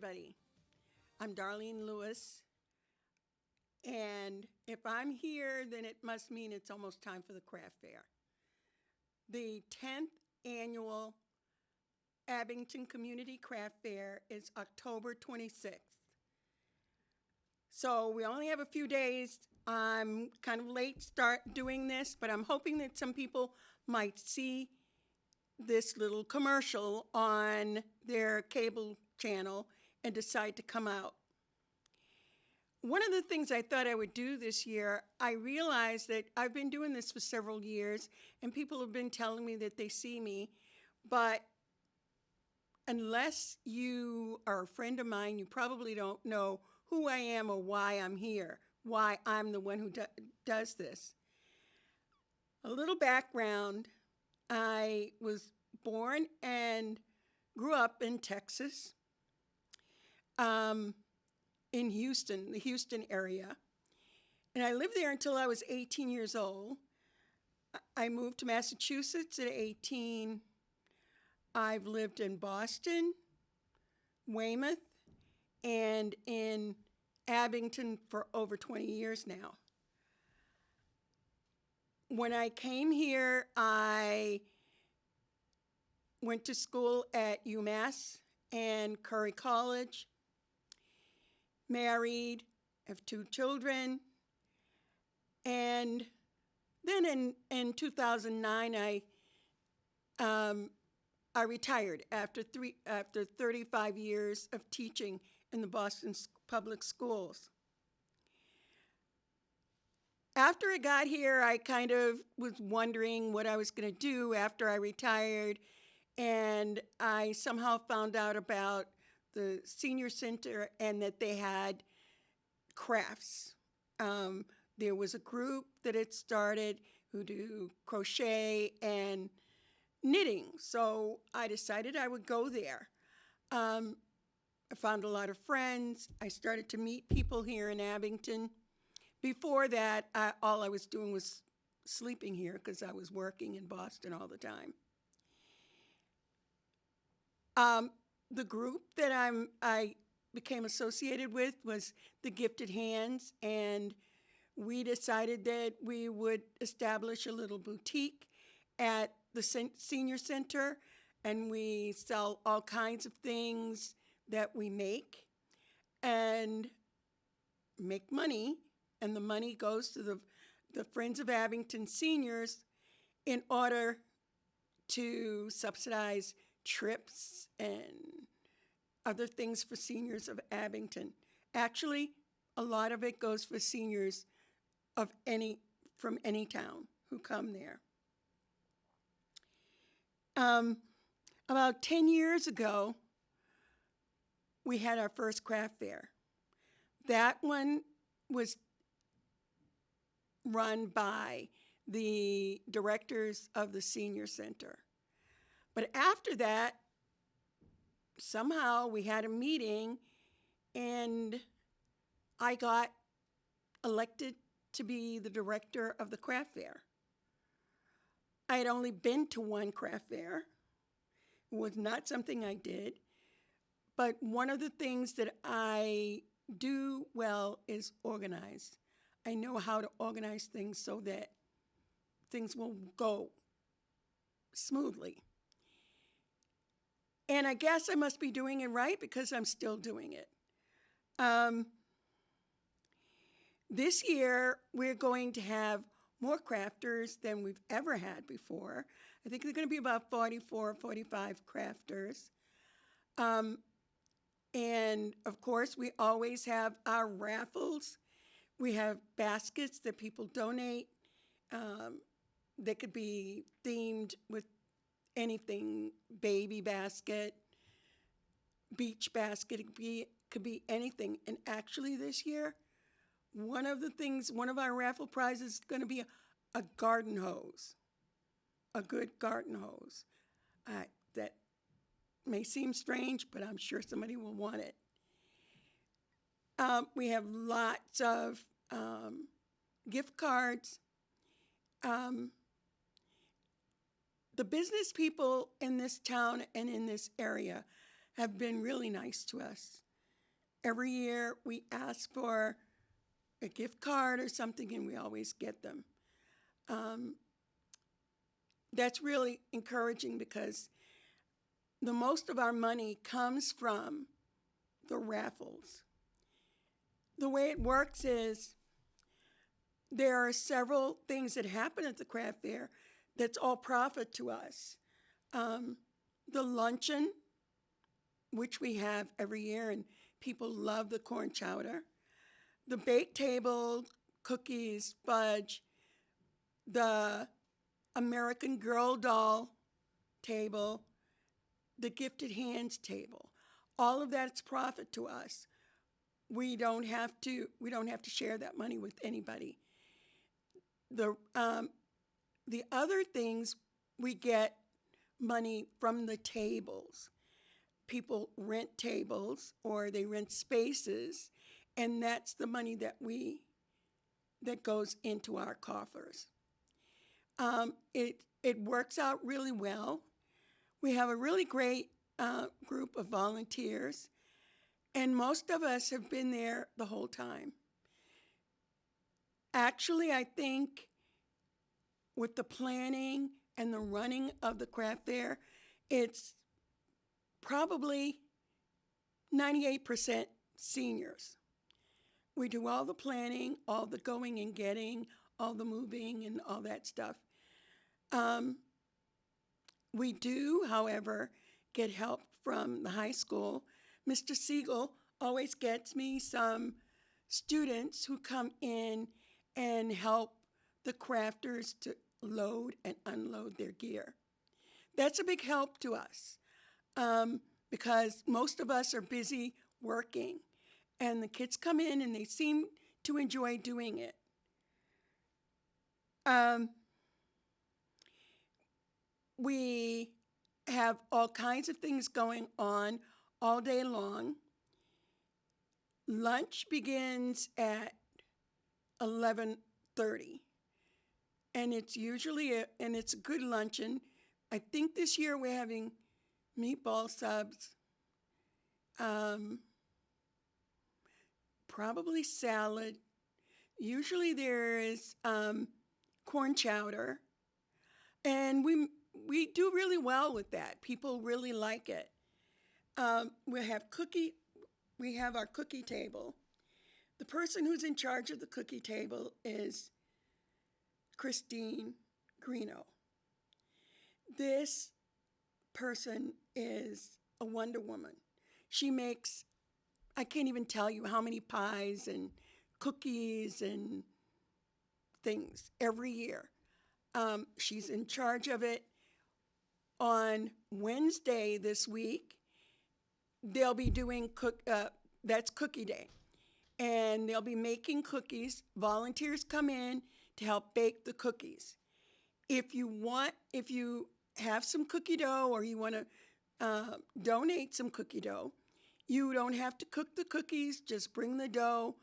everybody. I'm Darlene Lewis, and if I'm here, then it must mean it's almost time for the craft fair. The 10th annual Abington Community Craft Fair is October 26th. So we only have a few days. I'm kind of late start doing this, but I'm hoping that some people might see this little commercial on their cable channel and decide to come out. One of the things I thought I would do this year, I realized that I've been doing this for several years and people have been telling me that they see me, but unless you are a friend of mine, you probably don't know who I am or why I'm here, why I'm the one who does this. A little background, I was born and grew up in Texas, in Houston, the Houston area. And I lived there until I was 18 years old. I moved to Massachusetts at 18. I've lived in Boston, Weymouth, and in Abington for over 20 years now. When I came here, I went to school at UMass and Curry College, married, have 2 children, and then in 2009 I retired after 35 years of teaching in the Boston public schools. After I got here, I kind of was wondering what I was going to do after I retired, and I somehow found out about the senior center and that they had crafts. There was a group that had started who do crochet and knitting, so I decided I would go there. I found a lot of friends. I started to meet people here in Abington. Before that, all I was doing was sleeping here because I was working in Boston all the time. The group that I became associated with was the Gifted Hands, and we decided that we would establish a little boutique at the senior center, and we sell all kinds of things that we make and make money, and the money goes to the Friends of Abington seniors in order to subsidize trips and other things for seniors of Abington. Actually, a lot of it goes for seniors from any town who come there. About 10 years ago, we had our first craft fair. That one was run by the directors of the senior center. But after that, somehow we had a meeting and I got elected to be the director of the craft fair. I had only been to one craft fair. It was not something I did. But one of the things that I do well is organize. I know how to organize things so that things will go smoothly. And I guess I must be doing it right because I'm still doing it. This year, we're going to have more crafters than we've ever had before. I think there's going to be about 44 or 45 crafters. And of course, we always have our raffles. We have baskets that people donate. They could be themed with anything, baby basket, beach basket, it could be anything. And actually this year, one of our raffle prizes is going to be a garden hose, a good garden hose. That may seem strange, but I'm sure somebody will want it. We have lots of gift cards. The business people in this town and in this area have been really nice to us. Every year we ask for a gift card or something, and we always get them. Um, that's really encouraging because the most of our money comes from the raffles. The way it works is there are several things that happen at the craft fair that's all profit to us. Um, the luncheon, which we have every year, and people love the corn chowder. The bake table, cookies, fudge, the American Girl doll table, the gifted hands table. All of that's profit to us. We don't have to share that money with anybody. The the other things we get money from the tables. People rent tables or they rent spaces, and that's the money that goes into our coffers. It works out really well. We have a really great group of volunteers, and most of us have been there the whole time. Actually, I think with the planning and the running of the craft fair, it's probably 98% seniors. We do all the planning, all the going and getting, all the moving, and all that stuff. Um, we do, however, get help from the high school. Mr. Siegel always gets me some students who come in and help the crafters to load and unload their gear. That's a big help to us because most of us are busy working, and the kids come in and they seem to enjoy doing it. Um, we have all kinds of things going on all day long. Lunch begins at 11:30, and it's usually it's a good luncheon. I think this year we're having meatball subs, um, probably salad. Usually there is corn chowder, and we do really well with that. People really like it. We have cookie. We have our cookie table. The person who's in charge of the cookie table is Christine Greeno. This person is a Wonder Woman. She makes, I can't even tell you how many pies and cookies and things every year. She's in charge of it. On Wednesday this week, they'll be doing that's cookie day. And they'll be making cookies. Volunteers come in to help bake the cookies. If you have some cookie dough or you want to donate some cookie dough, you don't have to cook the cookies. Just bring the dough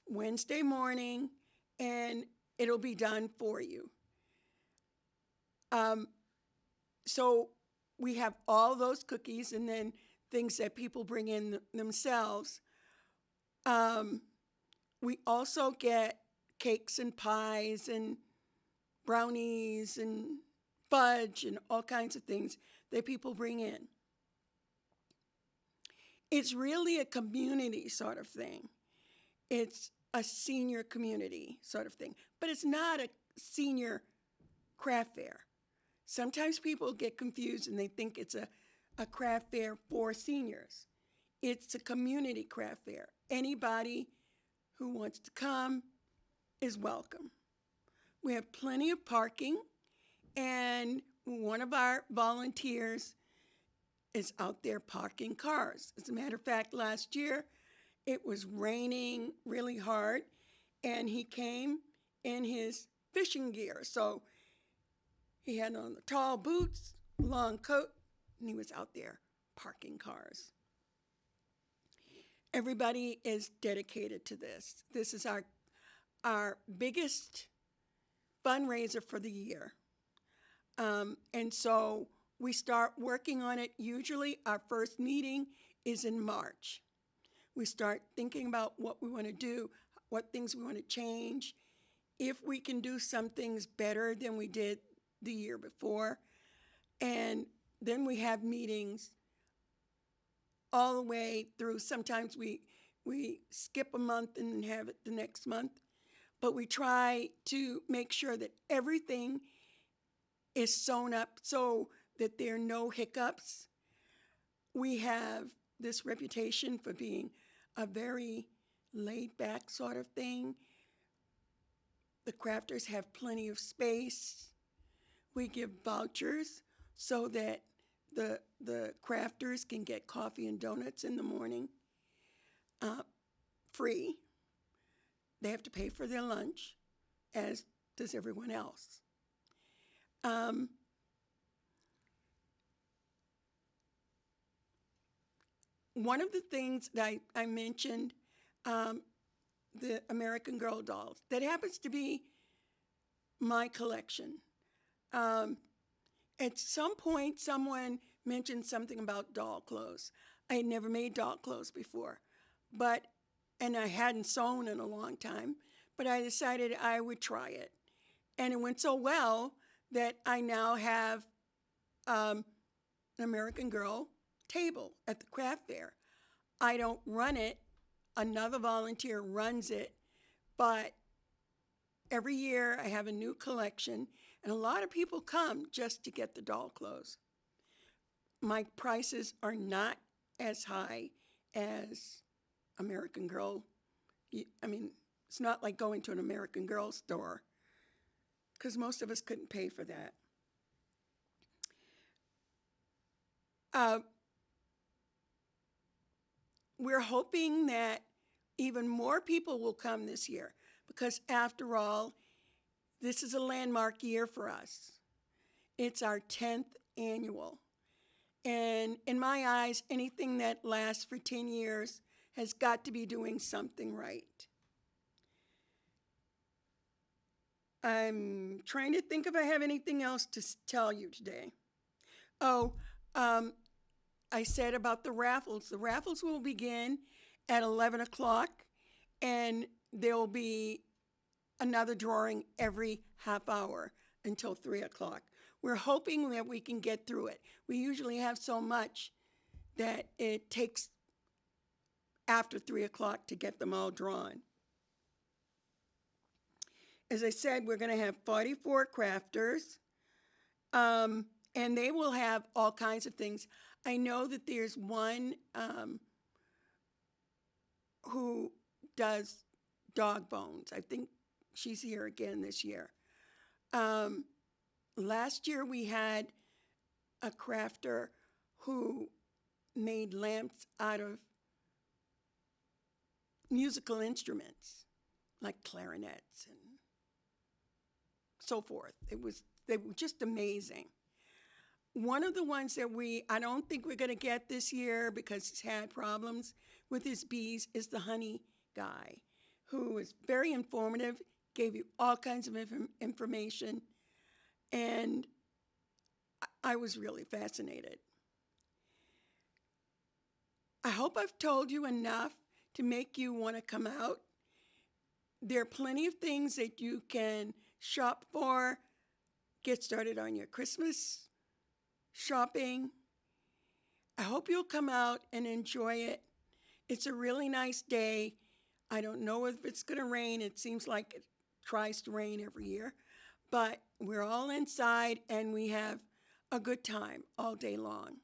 Wednesday morning and it'll be done for you. So we have all those cookies and then things that people bring in themselves. We also get cakes and pies and brownies and fudge and all kinds of things that people bring in. It's really a community sort of thing. It's a senior community sort of thing, but it's not a senior craft fair. Sometimes people get confused and they think it's a craft fair for seniors. It's a community craft fair. Anybody who wants to come is welcome. We have plenty of parking, and one of our volunteers is out there parking cars. As a matter of fact, last year it was raining really hard, and he came in his fishing gear. So he had on the tall boots, long coat, and he was out there parking cars. Everybody is dedicated to this. This is our biggest fundraiser for the year. And so we start working on it. Usually our first meeting is in March. We start thinking about what we want to do, what things we want to change, if we can do some things better than we did the year before. And then we have meetings all the way through. Sometimes we skip a month and have it the next month, but we try to make sure that everything is sewn up so that there are no hiccups. We have this reputation for being a very laid back sort of thing. The crafters have plenty of space. We give vouchers so that the crafters can get coffee and donuts in the morning free. They have to pay for their lunch, as does everyone else. One of the things that I mentioned, the American Girl dolls, that happens to be my collection. At some point, someone mentioned something about doll clothes. I had never made doll clothes before, and I hadn't sewn in a long time, but I decided I would try it. And it went so well that I now have an American Girl table at the craft fair. I don't run it. Another volunteer runs it, but every year I have a new collection, and a lot of people come just to get the doll clothes. My prices are not as high as American Girl. I mean, it's not like going to an American Girl store, because most of us couldn't pay for that. We're hoping that even more people will come this year, because after all, this is a landmark year for us. It's our 10th annual. And in my eyes, anything that lasts for 10 years has got to be doing something right. I'm trying to think if I have anything else to tell you today. I said about the raffles. The raffles will begin at 11 o'clock, and there will be another drawing every half hour until 3 o'clock. We're hoping that we can get through it. We usually have so much that it takes after 3 o'clock to get them all drawn. As I said, we're going to have 44 crafters, and they will have all kinds of things. I know that there's one who does dog bones. I think she's here again this year. Last year we had a crafter who made lamps out of musical instruments like clarinets and so forth. They were just amazing. One of the ones that I don't think we're going to get this year because he's had problems with his bees is the honey guy, who was very informative, gave you all kinds of information, and I was really fascinated. I hope I've told you enough to make you want to come out. There are plenty of things that you can shop for, get started on your Christmas shopping. I hope you'll come out and enjoy it. It's a really nice day. I don't know if it's going to rain. It seems like it tries to rain every year, but we're all inside and we have a good time all day long.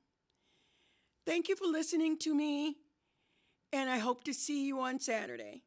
Thank you for listening to me, and I hope to see you on Saturday.